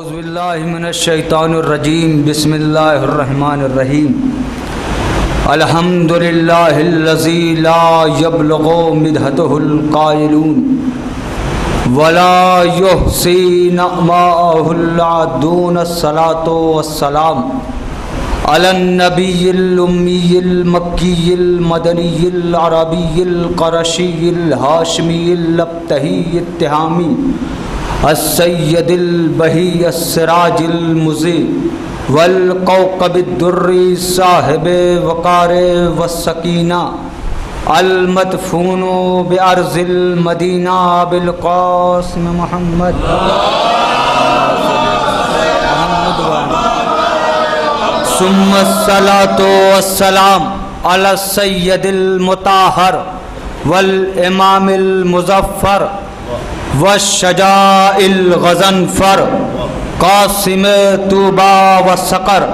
اعوذ باللہ من الشیطان الرجیم بسم اللہ الرحمن الرحیم الحمدللہ الذی لا یبلغ مدحتہ القائلون ولا یحصی نعماءہ العادون الصلاۃ والسلام علی النبی الامی المکی المدنی العربی القرشی الہاشمی الابتہی التہامی السید البہی السراج المضیء والقوقب الدری صاحب وقار والسکینہ المدفون بارض المدینہ بالقاسم محمد ثم الصلاۃ والسلام علی السید المطہر والامام المظفر والشجاع الغضنفر قاسم طوبى وسقر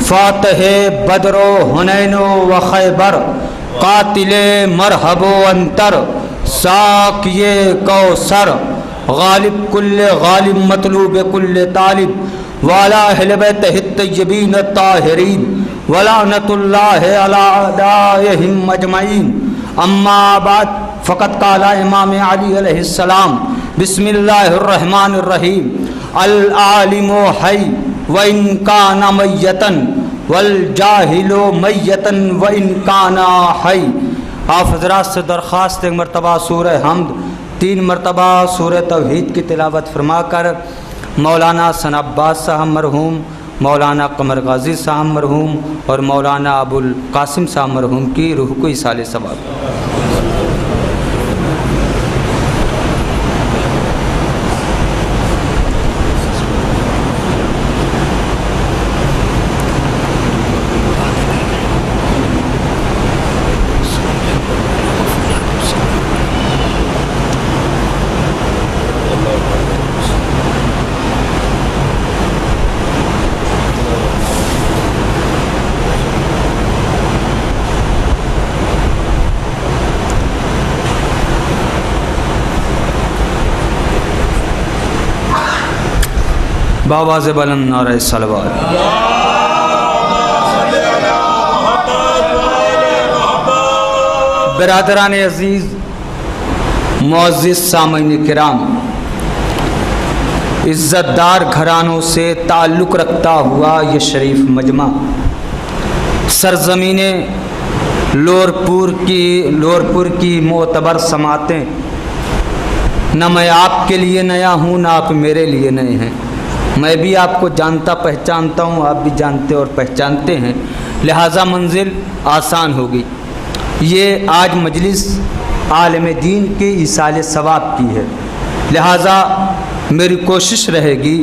فاتح بدر و حنین و خیبر قاتل مرحب و انتر ساقی کوثر غالب کل غالب مطلوب کل طالب وعلی اہل بیتہ الطیبین الطاہرین ولعنۃ اللہ علی اعدائہم اجمعین اما بعد فقط قال امام علی علیہ السلام بسم اللہ الرحمن الرحیم العالم حی وان کان میتا والجاہل میتا وان کان حی۔ آپ حضرات سے درخواست ایک مرتبہ سورہ حمد 3 مرتبہ سورہ توحید کی تلاوت فرما کر مولانا ثنا عباس صاحب مرحوم، مولانا قمر غازی صاحب مرحوم اور مولانا ابو القاسم صاحب مرحوم کی روح کو ایصال ثواب۔ بآواز بلند نعرہ صلوات۔ برادران عزیز، معزز سامعین کرام، عزت دار گھرانوں سے تعلق رکھتا ہوا یہ شریف مجمع سرزمین لورپور کی معتبر سماعتیں، نہ میں آپ کے لیے نیا ہوں نہ آپ میرے لیے نئے ہیں، میں بھی آپ کو جانتا پہچانتا ہوں، آپ بھی جانتے اور پہچانتے ہیں، لہٰذا منزل آسان ہوگی۔ یہ آج مجلس عالم دین کے ایصال ثواب کی ہے، لہٰذا میری کوشش رہے گی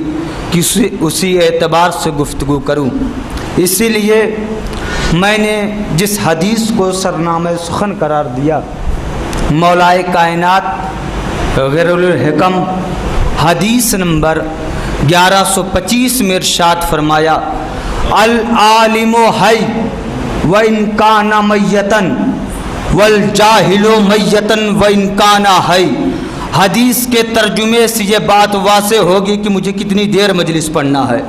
کہ اسی اعتبار سے گفتگو کروں۔ اسی لیے میں نے جس حدیث کو سرنامہ سخن قرار دیا، مولائے کائنات غیر الحکم حدیث نمبر 1125 میں ارشاد فرمایا العالم حی وان کان میتا والجاہل میتا وان کان حی۔ حدیث کے ترجمے سے یہ بات واضح ہوگی کہ مجھے کتنی دیر مجلس پڑھنا ہے۔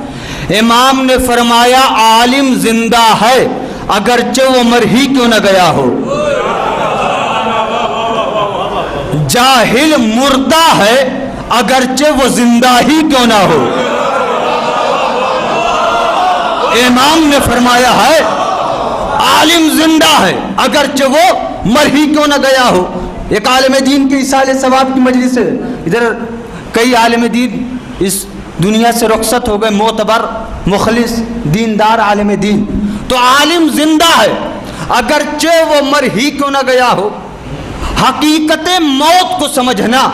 امام نے فرمایا عالم زندہ ہے اگرچہ وہ مر ہی کیوں نہ گیا ہو، جاہل مردہ ہے اگرچہ وہ زندہ ہی کیوں نہ ہو۔ امام نے فرمایا ہے عالم زندہ ہے اگرچہ وہ مر ہی کیوں نہ گیا ہو۔ ایک عالم دین کے ایصال ثواب کی مجلس ہے، ادھر کئی عالم دین اس دنیا سے رخصت ہو گئے، معتبر مخلص دیندار عالم دین، تو عالم زندہ ہے اگرچہ وہ مر ہی کیوں نہ گیا ہو۔ حقیقت موت کو سمجھنا،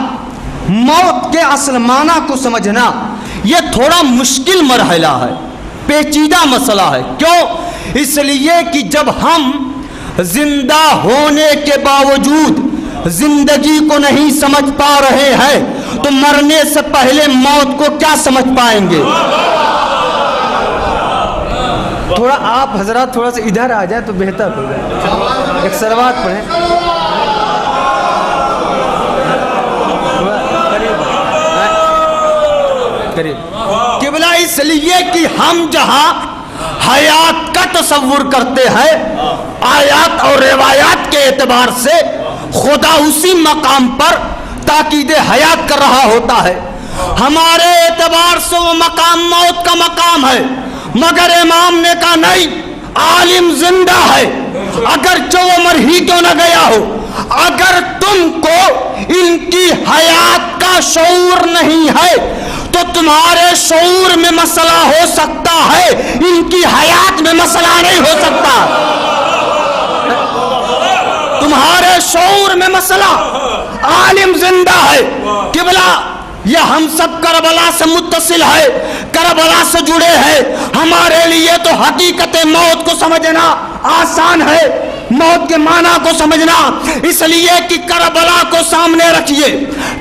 موت کے اصل معنی کو سمجھنا یہ تھوڑا مشکل مرحلہ ہے، پیچیدہ مسئلہ ہے۔ کیوں؟ اس لیے کہ جب ہم زندہ ہونے کے باوجود زندگی کو نہیں سمجھ پا رہے ہیں تو مرنے سے پہلے موت کو کیا سمجھ پائیں گے؟ تھوڑا آپ حضرات تھوڑا سا ادھر آ جائے تو بہتر ہو جائے۔ ایک صلوات پڑھیں۔ قریب اس لیے کہ ہم جہاں حیات کا تصور کرتے ہیں آیات اور روایات کے اعتبار سے خدا اسی مقام پر تاکید حیات کر رہا ہوتا ہے. ہمارے اعتبار سے وہ مقام موت کا مقام ہے، مگر امام نے کہا نہیں، عالم زندہ ہے اگرچہ وہ مر ہی کیوں نہ گیا ہو. اگر تم کو ان کی حیات کا شعور نہیں ہے تو تمہارے شعور میں مسئلہ ہو سکتا ہے، ان کی حیات میں مسئلہ نہیں ہو سکتا. تمہارے شعور میں مسئلہ، عالم زندہ ہے. قبلہ یہ ہم سب کربلا سے متصل ہے، کربلا سے جڑے ہیں. ہمارے لیے تو حقیقت موت کو سمجھنا آسان ہے، موت کے معنی کو سمجھنا. اس لیے کہ کربلا کو سامنے رکھیے.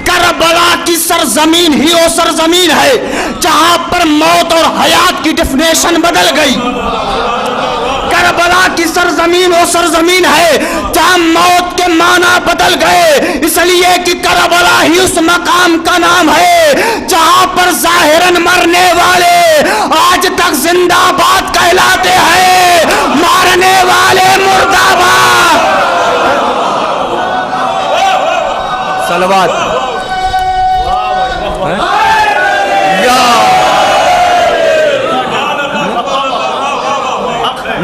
کربلا کی سرزمین ہی وہ سرزمین ہے جہاں پر موت اور حیات کی ڈیفینیشن بدل گئی. کربلا کی سرزمین وہ سرزمین ہے جہاں موت کے معنی بدل گئے. اس لیے کہ کربلا ہی اس مقام کا نام ہے جہاں پر ظاہراً مرنے والے آج تک زندہ باد کہلاتے ہیں، مارنے والے مردہ باد. صلوات.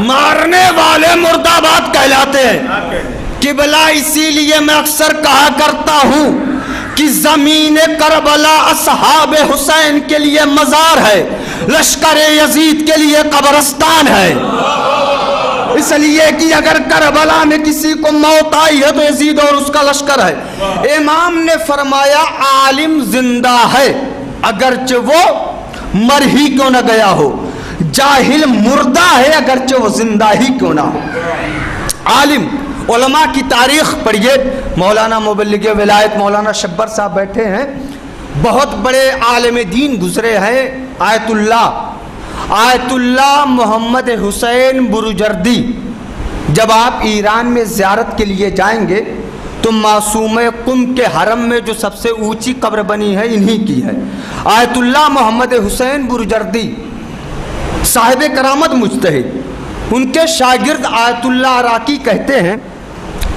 مارنے والے مردہ باد کہلاتے ہیں. قبلہ اسی لیے میں اکثر کہا کرتا ہوں کہ زمین کربلا اصحاب حسین کے لیے مزار ہے، لشکر یزید کے لیے قبرستان ہے. اس لیے کہ اگر کربلا میں کسی کو موت آئی ہے تو یزید اور اس کا لشکر ہے. امام نے فرمایا عالم زندہ ہے اگرچہ وہ مر ہی کیوں نہ گیا ہو، جاہل مردہ ہے اگرچہ وہ زندہ ہی کیوں نہ ہو. عالم، علماء کی تاریخ پڑھیے. مولانا مبلغ ولایت مولانا شبر صاحب بیٹھے ہیں، بہت بڑے عالم دین گزرے ہیں. آیت اللہ محمد حسین بروجردی، جب آپ ایران میں زیارت کے لیے جائیں گے تو معصوم قم کے حرم میں جو سب سے اونچی قبر بنی ہے انہی کی ہے. آیت اللہ محمد حسین بروجردی صاحب کرامت مجتہد، ان کے شاگرد آیت اللہ عراقی کہتے ہیں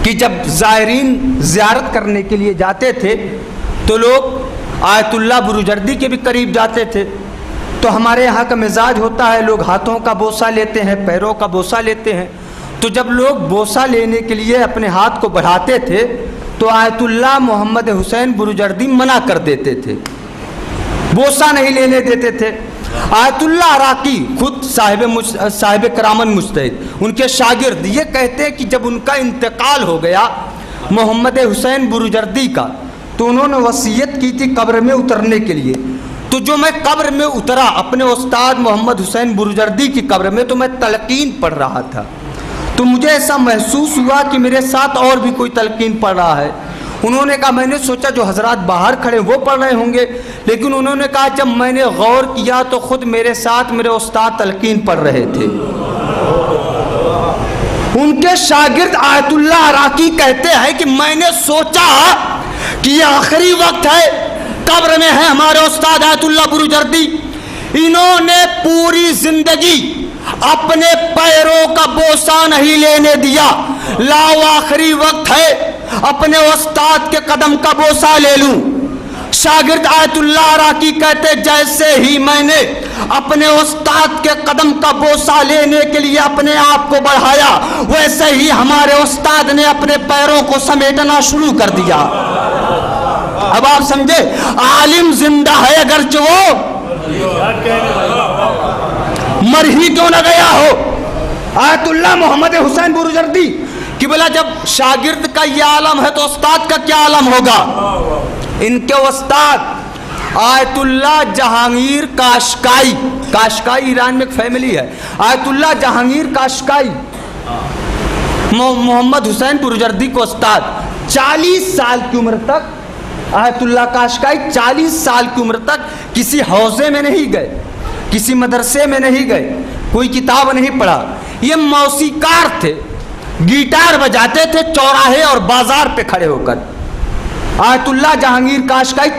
کہ جب زائرین زیارت کرنے کے لیے جاتے تھے تو لوگ آیت اللہ بروجردی کے بھی قریب جاتے تھے. تو ہمارے یہاں کا مزاج ہوتا ہے لوگ ہاتھوں کا بوسہ لیتے ہیں، پیروں کا بوسہ لیتے ہیں. تو جب لوگ بوسہ لینے کے لیے اپنے ہاتھ کو بڑھاتے تھے تو آیت اللہ محمد حسین بروجردی منع کر دیتے تھے، بوسہ نہیں لینے دیتے تھے. آیت اللہ عراقی خود صاحب کرامت مجتہد، ان کے شاگرد یہ کہتے ہیں کہ جب ان کا انتقال ہو گیا محمد حسین بروجردی کا تو انہوں نے وصیت کی تھی قبر میں اترنے کے لیے. تو جو میں قبر میں اترا اپنے استاد محمد حسین بروجردی کی قبر میں تو میں تلقین پڑھ رہا تھا، تو مجھے ایسا محسوس ہوا کہ میرے ساتھ اور بھی کوئی تلقین پڑھ رہا ہے. انہوں نے کہا میں نے سوچا جو حضرات باہر کھڑے وہ پڑھ رہے ہوں گے، لیکن انہوں نے کہا جب میں نے غور کیا تو خود میرے ساتھ میرے استاد تلقین پڑھ رہے تھے. ان کے شاگرد آیت اللہ عراقی کہتے ہیں کہ میں نے سوچا کہ یہ آخری وقت ہے، قبر میں ہے ہمارے استاد آیت اللہ بروجردی، انہوں نے پوری زندگی اپنے پیروں کا بوسہ نہیں لینے دیا، لاؤ آخری وقت ہے اپنے استاد کے قدم کا بوسہ لے لوں. شاگرد آیت اللہ عراقی کہتے جیسے ہی میں نے اپنے استاد کے قدم کا بوسہ لینے کے لیے اپنے آپ کو بڑھایا ویسے ہی ہمارے استاد نے اپنے پیروں کو سمیٹنا شروع کر دیا. اب آپ سمجھے عالم زندہ ہے اگرچہ وہ مر ہی کیوں نہ گیا ہو. آیت اللہ محمد حسین بروجردی کہ بلا جب شاگرد کا یہ عالم ہے تو استاد کا کیا عالم ہوگا. ان کے استاد آیت اللہ جہانگیر کاشکائی، کاشکائی ایران میں ایک فیملی ہے، آیت اللہ جہانگیر کاشکائی محمد حسین بروجردی کو استاد. 40 سال کی عمر تک آیت اللہ کاشکائی 40 سال کی عمر تک کسی حوزے میں نہیں گئے، کسی مدرسے میں نہیں گئے، کوئی کتاب نہیں پڑھا. یہ موسیقار تھے، گیٹار بجاتے تھے چوراہے اور بازار پہ کھڑے ہو کر. آیت اللہ جہانگیر کاشکائی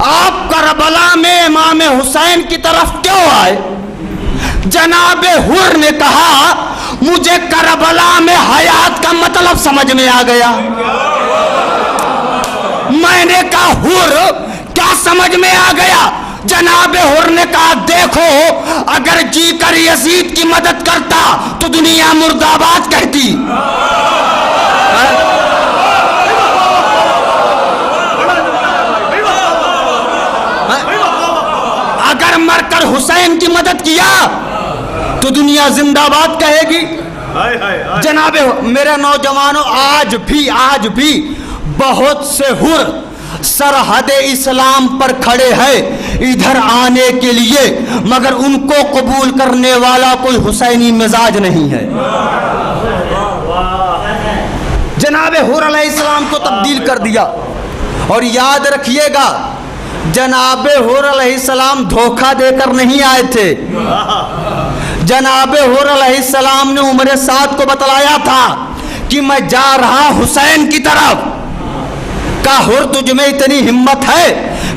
آپ کربلا میں امام حسین کی طرف کیوں آئے؟ جناب حر نے کہا مجھے کربلا میں حیات کا مطلب سمجھ میں آ گیا۔ میں نے کہا حر کیا سمجھ میں آ گیا؟ جناب حر نے کہا دیکھو اگر جی کر یزید کی مدد کرتا تو دنیا مرد آباد کہتی، اگر مر کر حسین کی مدد کیا تو دنیا زندہ باد کہے گی۔ جناب میرے نوجوانوں، آج بھی بہت سے حر سرحد اسلام پر کھڑے ہیں ادھر آنے کے لیے، مگر ان کو قبول کرنے والا کوئی حسینی مزاج نہیں ہے۔ جناب حر علیہ السلام کو تبدیل کر دیا۔ اور یاد رکھیے گا جناب حر علیہ السلام دھوکہ دے کر نہیں آئے تھے۔ جناب حر علیہ السلام نے عمر سعد کو بتلایا تھا کہ میں جا رہا حسین کی طرف۔ کہا حر تجھ میں اتنی ہمت ہے؟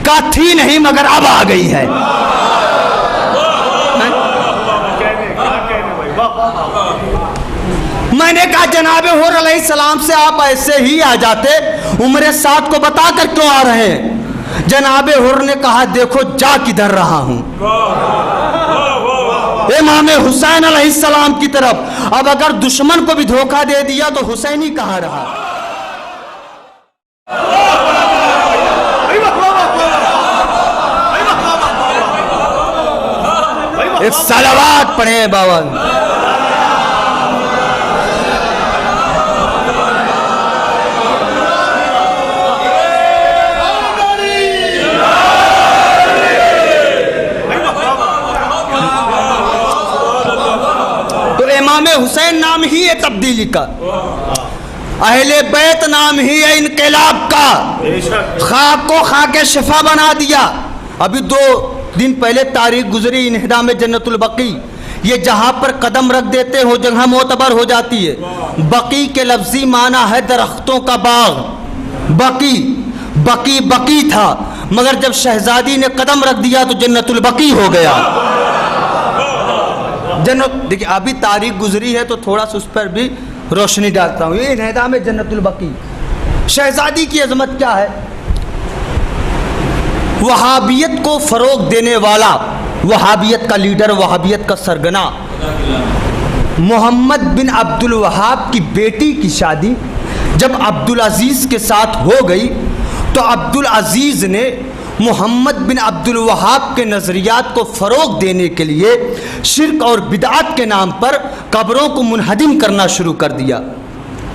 کہا تھی نہیں مگر اب آ گئی ہے۔ میں نے کہا جناب حر علیہ السلام سے آپ ایسے ہی آ جاتے، عمر سعد کو بتا کر کیوں آ رہے ہیں؟ جناب حر نے کہا دیکھو جا کدھر رہا ہوں، امام حسین علیہ السلام کی طرف۔ اب اگر دشمن کو بھی دھوکہ دے دیا تو حسین ہی کہاں رہا؟ ایک صلوات پڑھیں بابا۔ امام حسین نام ہی ہے تبدیلی کا، اہل بیت نام ہی ہے انقلاب کا۔ خاک کو خاک شفا بنا دیا۔ ابھی 2 دن پہلے تاریخ گزری انہدام جنت البقیع، یہ جہاں پر قدم رکھ دیتے ہو جگہ معتبر ہو جاتی ہے۔ بقیع کے لفظی معنی ہے درختوں کا باغ۔ بقیع تھا، مگر جب شہزادی نے قدم رکھ دیا تو جنت البقیع ہو گیا۔ دیکھیں ابھی تاریخ گزری ہے تو تھوڑا سا اس پر بھی روشنی ڈالتا ہوں۔ یہ انہدام جنت البقیع، شہزادی کی عظمت کیا ہے؟ وہابیت کو فروغ دینے والا، وہابیت کا لیڈر، وہابیت کا سرگنا محمد بن عبد الوہاب کی بیٹی کی شادی جب عبدالعزیز کے ساتھ ہو گئی تو عبدالعزیز نے محمد بن عبد الوہاب کے نظریات کو فروغ دینے کے لیے شرک اور بدعات کے نام پر قبروں کو منہدم کرنا شروع کر دیا،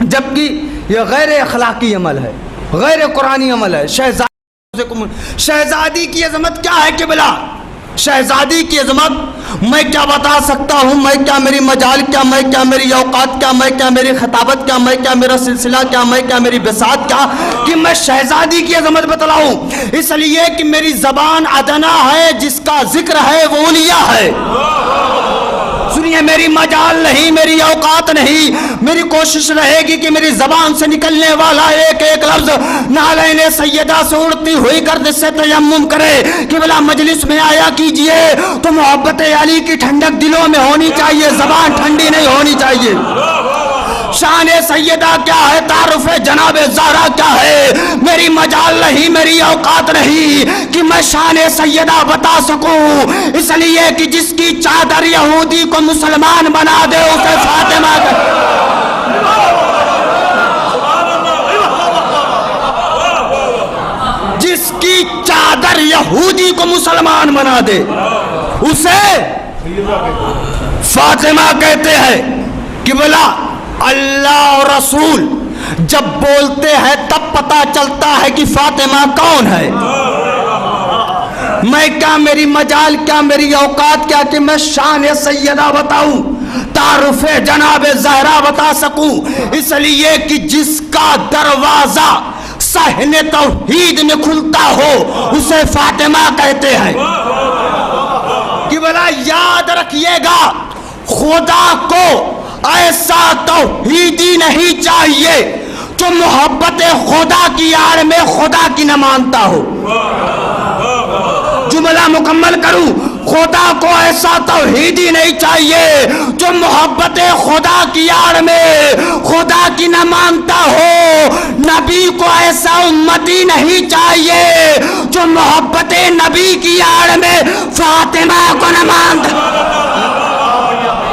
جبکہ یہ غیر اخلاقی عمل ہے، غیر قرآنی عمل ہے۔ شہزادی کی عظمت کیا ہے قبلہ؟ شہزادی کی عظمت میں کیا بتا سکتا ہوں؟ میں کیا، میری مجال کیا، میں کیا، میری اوقات کیا، میں کیا، میری خطابت کیا، میں کیا، میرا سلسلہ کیا، میں کیا، میری بساط کیا کہ میں شہزادی کی عظمت بتلاؤں؟ اس لیے کہ میری زبان ادنا ہے، جس کا ذکر ہے وہ اولیاء ہے۔ سنیے، میری مجال نہیں، میری اوقات نہیں، میری کوشش رہے گی کہ میری زبان سے نکلنے والا ایک ایک لفظ نالین سیدہ سے اڑتی ہوئی گرد سے تیمم کرے کہ بلا مجلس میں آیا کیجئے تو محبت علی کی ٹھنڈک دلوں میں ہونی چاہیے، زبان ٹھنڈی نہیں ہونی چاہیے۔ شان سیدہ کیا ہے، تعارف جناب زہرا کیا ہے، میری مجال نہیں، میری اوقات نہیں کہ میں شان سیدہ بتا سکوں، اس لیے کہ جس کی چادر یہودی کو مسلمان بنا دے اسے فاطمہ جس کی چادر یہودی کو مسلمان بنا دے اسے فاطمہ کہتے ہیں۔ کہ بلا اللہ اور رسول جب بولتے ہیں تب پتا چلتا ہے کہ فاطمہ کون ہے۔ میں کیا، میری مجال کیا، میری اوقات کیا کہ میں شان سیدہ بتاؤں، تعارف جناب زہرا بتا سکوں، اس لیے کہ جس کا دروازہ صحن توحید میں کھلتا ہو اسے فاطمہ کہتے ہیں۔ کہ بلا یاد رکھیے گا، خدا کو ایسا توحیدی نہیں چاہیے جو محبت خدا کی آڑ میں خدا کی نہ مانتا ہو۔ جملہ مکمل کروں، خدا کو ایسا توحیدی نہیں چاہیے جو محبت خدا کی آڑ میں خدا کی نہ مانتا ہو، نبی کو ایسا امتی نہیں چاہیے جو محبت نبی کی آڑ میں فاطمہ کو نہ مانتا۔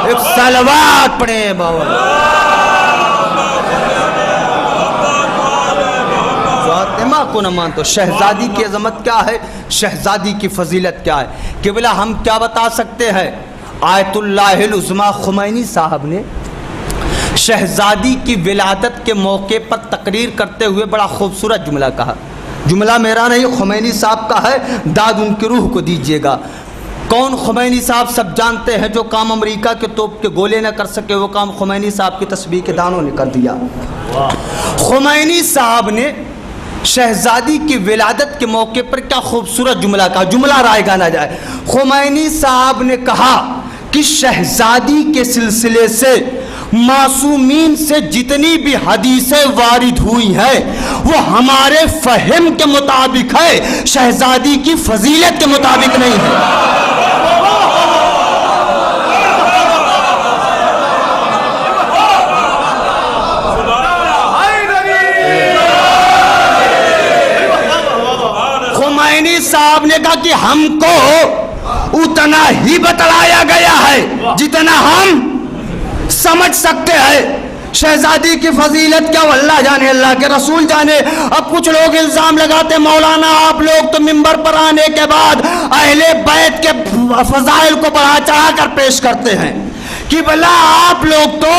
ایک صلوات پڑھیں باور، فاطمہ کو نہ مانتا۔ شہزادی کی عظمت کیا ہے، شہزادی کی فضیلت کیا ہے؟ قبلہ ہم کیا بتا سکتے ہیں؟ آیت اللہ العظمیٰ خمینی صاحب نے شہزادی کی ولادت کے موقع پر تقریر کرتے ہوئے بڑا خوبصورت جملہ کہا۔ جملہ میرا نہیں، خمینی صاحب کا ہے، داد ان کی روح کو دیجیے گا۔ کون خمینی صاحب؟ سب جانتے ہیں، جو کام امریکہ کے توپ کے گولے نہ کر سکے وہ کام خمینی صاحب کی تسبیح کے دانوں نے کر دیا۔ خمینی صاحب نے شہزادی کی ولادت کے موقع پر کیا خوبصورت جملہ کہا، جملہ رائے گا نہ جائے۔ خمینی صاحب نے کہا کہ شہزادی کے سلسلے سے معصومین سے جتنی بھی حدیثیں وارد ہوئی ہیں وہ ہمارے فہم کے مطابق ہے، شہزادی کی فضیلت کے مطابق نہیں ہے۔ خمینی صاحب نے کہا کہ ہم کو اتنا ہی بتلایا گیا ہے جتنا ہم سمجھ سکتے ہیں۔ شہزادی کی فضیلت کیا وہ اللہ جانے، اللہ کے رسول جانے۔ اب کچھ لوگ الزام لگاتے مولانا آپ لوگ تو منبر پر آنے کے بعد اہل بیت کے فضائل کو بڑھا چڑھا کر پیش کرتے ہیں کہ بھلا آپ لوگ تو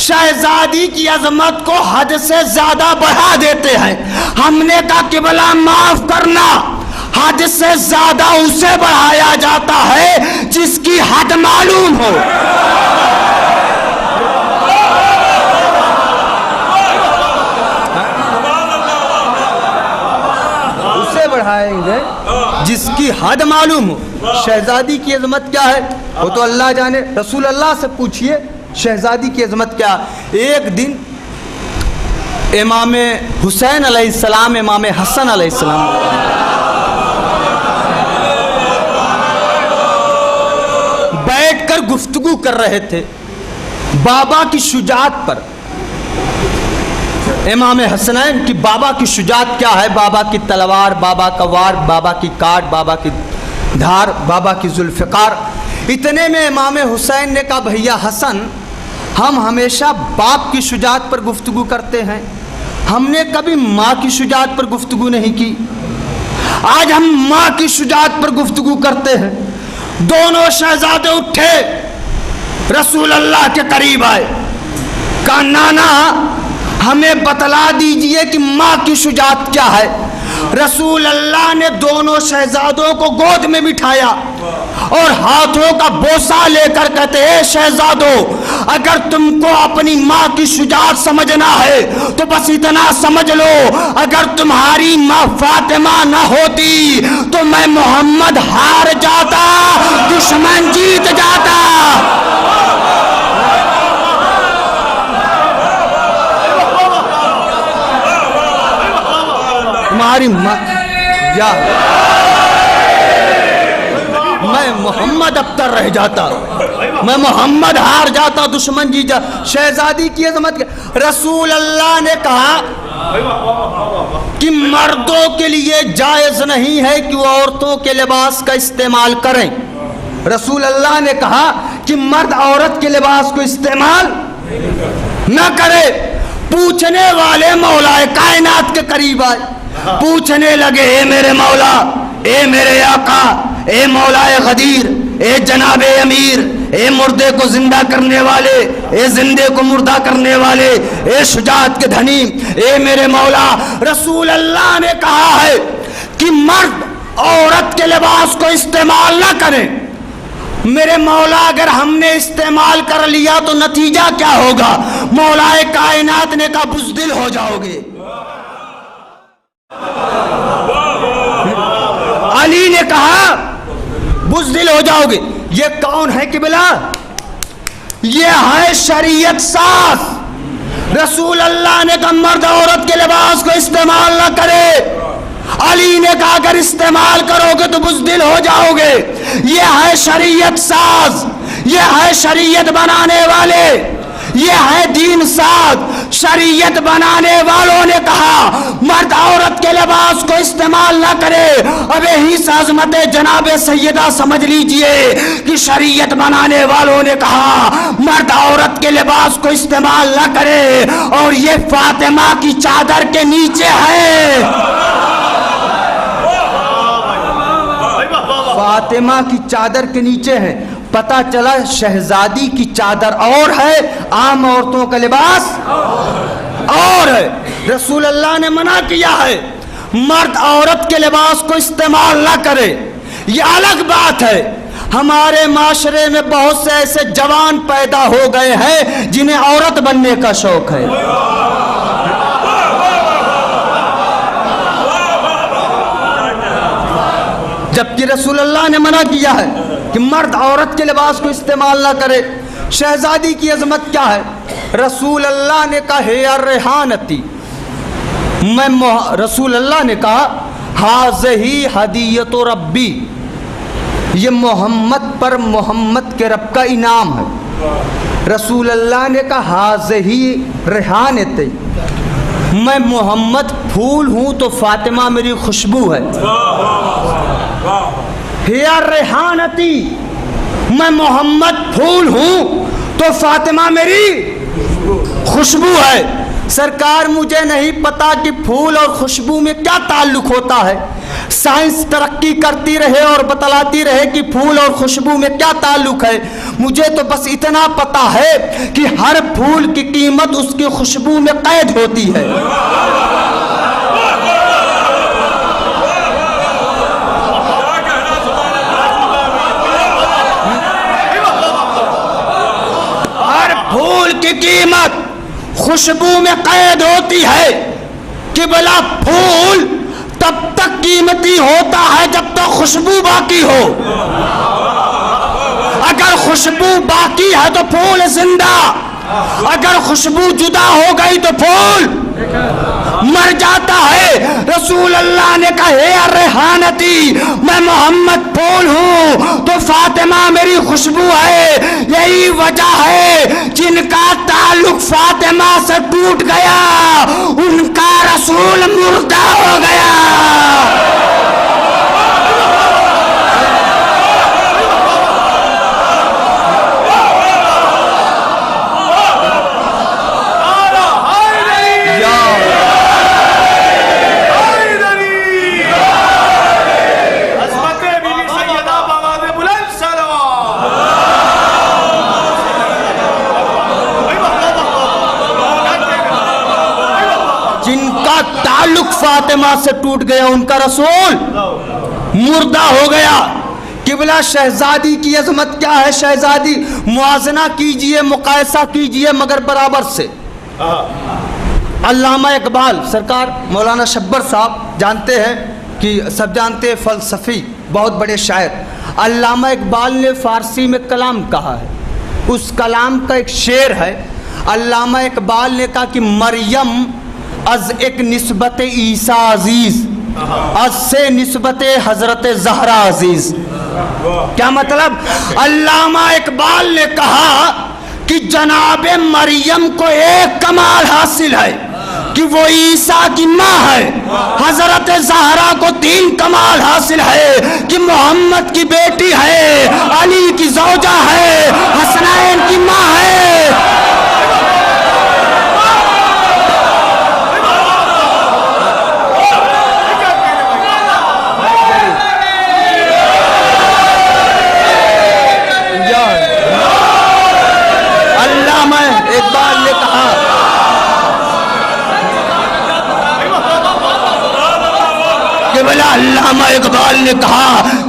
شہزادی کی عظمت کو حد سے زیادہ بڑھا دیتے ہیں۔ ہم نے کہا کہ بھلا معاف کرنا، حد سے زیادہ اسے بڑھایا جاتا ہے جس کی حد معلوم ہو۔ اسے بڑھائیں گے جس کی حد معلوم ہو۔ شہزادی کی عظمت کیا ہے وہ تو اللہ جانے، رسول اللہ سے پوچھئے شہزادی کی عظمت کیا۔ ایک دن امام حسین علیہ السلام، امام حسن علیہ السلام بیٹھ کر گفتگو کر رہے تھے بابا کی شجاعت پر۔ امام حسنین کی بابا کی شجاعت کیا ہے، بابا کی تلوار، بابا کا وار، بابا کی کاٹ، بابا کی دھار، بابا کی ذوالفقار۔ اتنے میں امام حسین نے کہا بھیا حسن، ہم ہمیشہ باپ کی شجاعت پر گفتگو کرتے ہیں، ہم نے کبھی ماں کی شجاعت پر گفتگو نہیں کی، آج ہم ماں کی شجاعت پر گفتگو کرتے ہیں۔ دونوں شہزادے اٹھے، رسول اللہ کے قریب آئے، کہا نانا ہمیں بتلا دیجئے کہ ماں کی شجاعت کیا ہے۔ رسول اللہ نے دونوں شہزادوں کو گود میں بٹھایا اور ہاتھوں کا بوسہ لے کر کہتے اے شہزادو، اگر تم کو اپنی ماں کی شجاعت سمجھنا ہے تو بس اتنا سمجھ لو، اگر تمہاری ماں فاطمہ نہ ہوتی تو میں محمد ہار جاتا، دشمن جیت جاتا۔ تمہاری ماں یا میں محمد ابتر رہ جاتا، میں محمد ہار جاتا، دشمن جی جا۔ شہزادی کی عظمت، رسول اللہ نے کہا کہ مردوں کے لیے جائز نہیں ہے کہ وہ عورتوں کے لباس کا استعمال کریں۔ رسول اللہ نے کہا کہ مرد عورت کے لباس کو استعمال نہ کرے۔ پوچھنے والے مولا کائنات کے قریب آئے، پوچھنے لگے اے میرے مولا، اے میرے آقا، اے مولا غدیر، اے جناب امیر، اے مردے کو زندہ کرنے والے، اے زندے کو مردہ کرنے والے، اے شجاعت کے دھنی، اے میرے مولا۔ رسول اللہ نے کہا ہے کہ مرد عورت کے لباس کو استعمال نہ کریں۔ میرے مولا اگر ہم نے استعمال کر لیا تو نتیجہ کیا ہوگا؟ مولا کائنات نے کہا بزدل ہو جاؤ گے۔ علی نے کہا بزدل ہو جاؤ گے۔ یہ کون ہے قبلہ؟ یہ ہے شریعت ساز۔ رسول اللہ نے کہا مرد عورت کے لباس کو استعمال نہ کرے، علی نے کہا اگر استعمال کرو گے تو بزدل ہو جاؤ گے. یہ ہے شریعت ساز, یہ ہے شریعت بنانے والے, یہ ہے دین ساز. شریعت بنانے والوں نے کہا مرد عورت کے لباس کو استعمال نہ کرے. اب یہی عظمت جناب سیدہ سمجھ لیجئے کہ شریعت بنانے والوں نے کہا مرد عورت کے لباس کو استعمال نہ کرے, اور یہ فاطمہ کی چادر کے نیچے ہے. فاطمہ کی چادر کے نیچے ہے. پتہ چلا شہزادی کی چادر اور ہے, عام عورتوں کا لباس اور ہے. رسول اللہ نے منع کیا ہے مرد عورت کے لباس کو استعمال نہ کرے. یہ الگ بات ہے. ہمارے معاشرے میں بہت سے ایسے جوان پیدا ہو گئے ہیں جنہیں عورت بننے کا شوق ہے. جبکہ رسول اللہ نے منع کیا ہے کہ مرد عورت کے لباس کو استعمال نہ کرے. شہزادی کی عظمت کیا ہے؟ رسول اللہ نے کہا ہے الریحانتی, رسول اللہ نے کہا ہذہی ہدیت ربی, یہ محمد پر محمد کے رب کا انعام ہے. رسول اللہ نے کہا ہذہی ریحانتی, میں محمد پھول ہوں تو فاطمہ میری خوشبو ہے. ہیا ریحانتی, میں محمد پھول ہوں تو فاطمہ میری خوشبو ہے. سرکار مجھے نہیں پتا کہ پھول اور خوشبو میں کیا تعلق ہوتا ہے. سائنس ترقی کرتی رہے اور بتلاتی رہے کہ پھول اور خوشبو میں کیا تعلق ہے. مجھے تو بس اتنا پتا ہے کہ ہر پھول کی قیمت اس کی خوشبو میں قید ہوتی ہے. پھول کی قیمت خوشبو میں قید ہوتی ہے. کہ بلا پھول تب تک قیمتی ہوتا ہے جب تک خوشبو باقی ہو. اگر خوشبو باقی ہے تو پھول زندہ, اگر خوشبو جدا ہو گئی تو پھول مر جاتا ہے. رسول اللہ نے کہا ہے الریحانتی, میں محمد پھول ہوں تو فاطمہ میری خوشبو ہے. یہی وجہ ہے جن کا تعلق فاطمہ سے ٹوٹ گیا ان کا رسول مردہ ہو گیا. تعلق فاطمہ سے ٹوٹ گیا ان کا رسول مردہ ہو گیا. قبلہ شہزادی کی عظمت کیا ہے؟ شہزادی موازنہ کیجئے, مقایسہ کیجئے مگر برابر سے. علامہ اقبال سرکار مولانا شبر صاحب جانتے ہیں کہ سب جانتے ہیں, فلسفی بہت بڑے شاعر. علامہ اقبال نے فارسی میں کلام کہا ہے. اس کلام کا ایک شعر ہے. علامہ اقبال نے کہا کہ مریم از ایک نسبت عیسیٰ عزیز, از سے نسبت حضرت زہرا عزیز. کیا مطلب؟ علامہ اقبال نے کہا کہ جناب مریم کو ایک کمال حاصل ہے کہ وہ عیسیٰ کی ماں ہے. حضرت زہرا کو 3 کمال حاصل ہے کہ محمد کی بیٹی ہے, علی کی زوجہ ہے, حسنین کی ماں ہے. علامہ اقبال نے کہا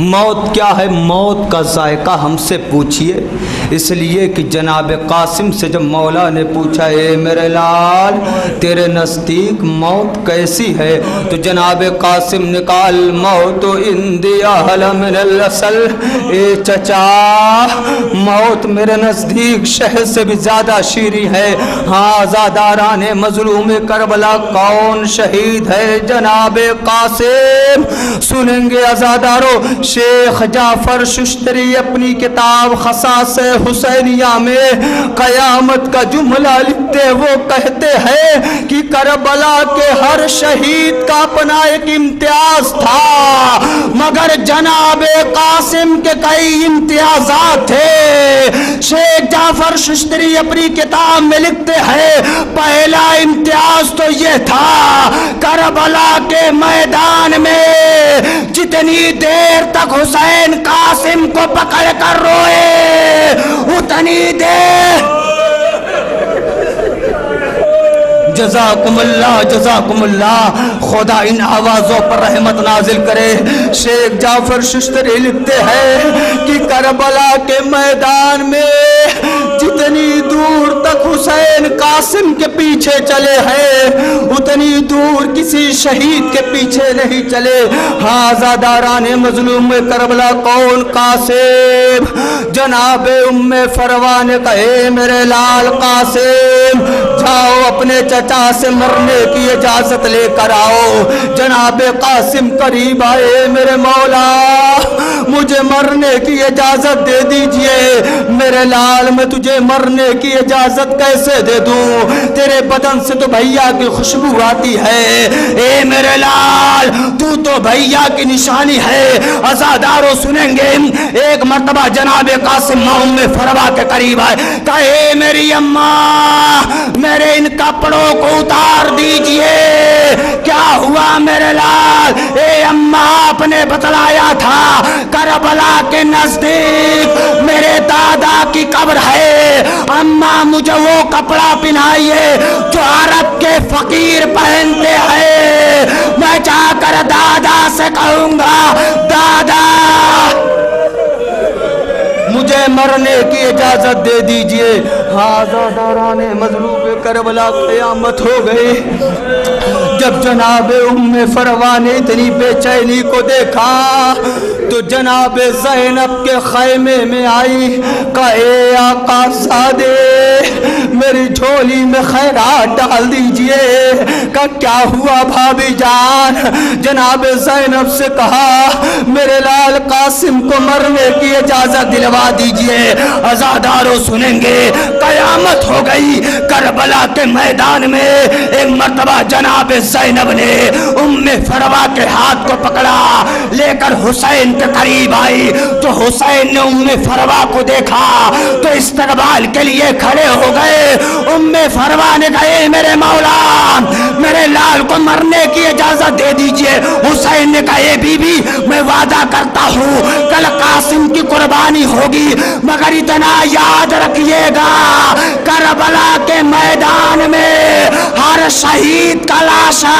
موت کیا ہے؟ موت کا ذائقہ ہم سے پوچھیے، اس لیے کہ جناب قاسم سے جب مولا نے پوچھا اے میرے لال تیرے نزدیک موت کیسی ہے، تو جناب قاسم نے کہا الموت عندی احلی من العسل، اے چچا موت میرے نزدیک شہد سے بھی زیادہ شیریں ہے۔ ہاں عزاداران مظلوم کربلا کون شہید ہے؟ جناب قاسم۔ سنیں گے عزادارو، شیخ جعفر ششتری اپنی کتاب خصائص حسینیہ میں قیامت کا جملہ لکھتے وہ کہتے ہیں کہ کربلا کے ہر شہید کا اپنا ایک امتیاز تھا، مگر جناب قاسم کے کئی امتیازات تھے۔ شیخ جعفر ششتری اپنی کتاب میں لکھتے ہیں پہلا امتیاز تو یہ تھا کربلا کے میدان میں جتنی دیر تک حسین قاسم کو پکڑ کر روئے اتنی دیر جزاکم اللہ جزاکم اللہ، خدا ان آوازوں پر رحمت نازل کرے۔ شیخ جعفر ششتری لکھتے ہیں کہ کربلا کے میدان میں جتنی دور تک حسین قاسم کے پیچھے چلے ہیں اتنی دور کسی شہید کے پیچھے نہیں چلے۔ ہاں عزاداران مظلوم کربلا کون؟ قاسم۔ جناب ام فروا نے کہے میرے لال قاسم جاؤ اپنے چچا سے مرنے کی اجازت لے کر آؤ۔ جناب قاسم قریب آئے، میرے مولا مجھے مرنے کی اجازت دے دیجئے۔ میرے لال میں تجھے مرنے کی اجازت کیسے دے دوں؟ تیرے بدن سے تو بھیا کی خوشبو آتی ہے۔ اے میرے لال تو بھیا کی نشانی ہے۔ عزاداروں سنیں گے، ایک مرتبہ جناب قاسم ام فروا کے قریب آئے، کہے میری اماں میرے ان کپڑوں کو اتار دیجئے۔ کیا ہوا میرے لال؟ اے اماں آپ نے بتلایا تھا کربلا کے نزدیک میرے دادا کی قبر ہے، اماں مجھے وہ کپڑا پہنائیے جو عرب کے فقیر پہنتے ہیں۔ میں جا کر دادا سے کہوں گا دادا مجھے مرنے کی اجازت دے دیجئے۔ عزاداران مظلوم کربلا قیامت ہو گئی۔ جب جناب ام فروا نے اتنی بے چینی کو دیکھا تو جناب زینب کے خیمے میں آئی، کہے آقا زادے میری جھولی میں خیرات ڈال دیجئے۔ کہ کیا ہوا بھابی جان؟ جناب زینب سے کہا میرے لال قاسم کو مرنے کی اجازت دلوا دیجئے۔ عزاداروں سنیں گے، قیامت ہو گئی۔ کربلا کے میدان میں ایک مرتبہ جناب زینب نے ام فروا کے ہاتھ کو پکڑا لے کر حسین کے قریب آئی، تو حسین نے ام فروا کو دیکھا تو استقبال کے لیے کھڑے ہو گئے۔ ام فروا نے کہے میرے مولا میرے لال کو مرنے کی اجازت دے دیجئے۔ حسین نے کہا بی بی میں وعدہ کرتا ہوں کل قاسم کی قربانی ہوگی، مگر اتنا یاد رکھیے گا کربلا کے میدان میں ہر شہید کا لاشا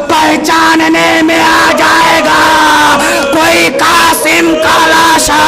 پہچاننے میں آ جائے گا، کوئی قاسم کا لاشا